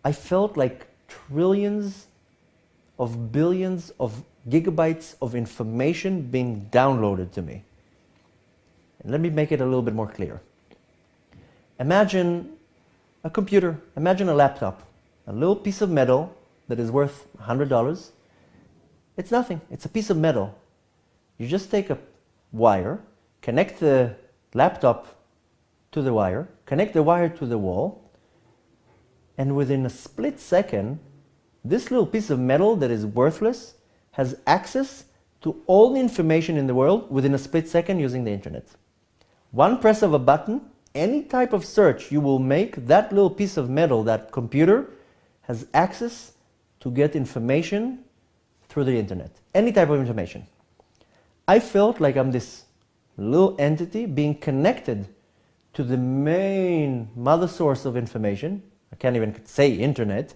I felt like trillions of billions of gigabytes of information being downloaded to me. And let me make it a little bit more clear. Imagine a computer, imagine a laptop, a little piece of metal that is worth $100. It's nothing, it's a piece of metal. You just take a wire, connect the laptop to the wire, connect the wire to the wall, and within a split second, this little piece of metal that is worthless has access to all the information in the world within a split second using the internet. One press of a button, any type of search you will make, that little piece of metal, that computer, has access to get information through the internet. Any type of information. I felt like I'm this little entity being connected to the main mother source of information. I can't even say internet,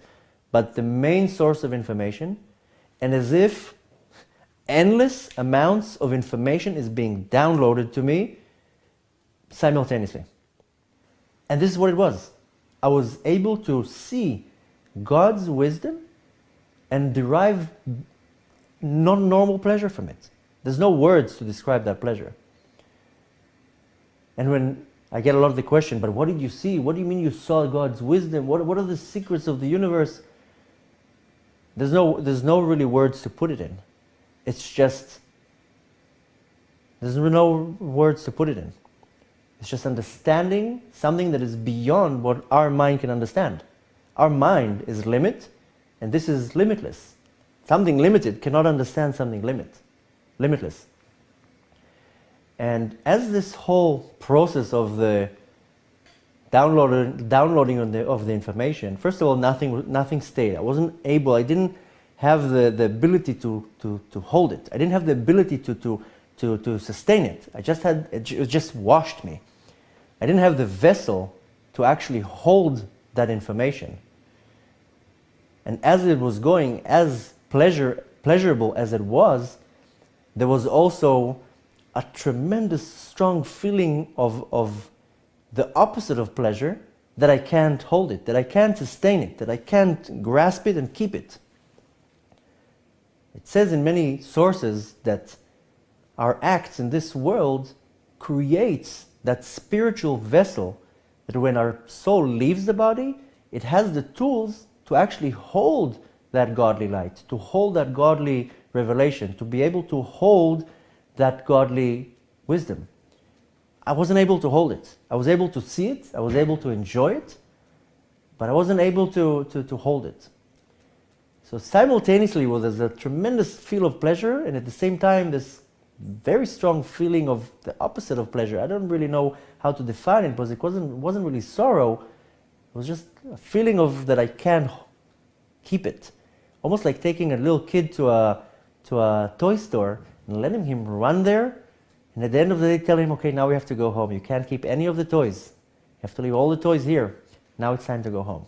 but the main source of information, and as if endless amounts of information is being downloaded to me simultaneously. And this is what it was. I was able to see God's wisdom and derive non-normal pleasure from it. There's no words to describe that pleasure. And when I get a lot of the question, but what did you see? What do you mean you saw God's wisdom? What are the secrets of the universe? There's no really words to put it in. It's just, there's no words to put it in. It's just understanding something that is beyond what our mind can understand. Our mind is limit, and this is limitless. Something limited cannot understand something limitless. And as this whole process of the downloading of the information, first of all, nothing stayed. I didn't have the ability to hold it. I didn't have the ability to sustain it. It just washed me. I didn't have the vessel to actually hold that information. And as it was going, as pleasurable as it was, there was also a tremendous strong feeling of the opposite of pleasure, that I can't hold it, that I can't sustain it, that I can't grasp it and keep it. It says in many sources that our acts in this world creates that spiritual vessel, that when our soul leaves the body, it has the tools to actually hold that godly light, to hold that godly revelation, to be able to hold that godly wisdom. I wasn't able to hold it. I was able to see it, I was able to enjoy it, but I wasn't able to hold it. So simultaneously, there's a tremendous feel of pleasure, and at the same time, this very strong feeling of the opposite of pleasure. I don't really know how to define it, because it wasn't really sorrow. It was just a feeling of that I can't keep it. Almost like taking a little kid to a toy store and letting him run there, and at the end of the day tell him, okay, now we have to go home. You can't keep any of the toys. You have to leave all the toys here. Now it's time to go home.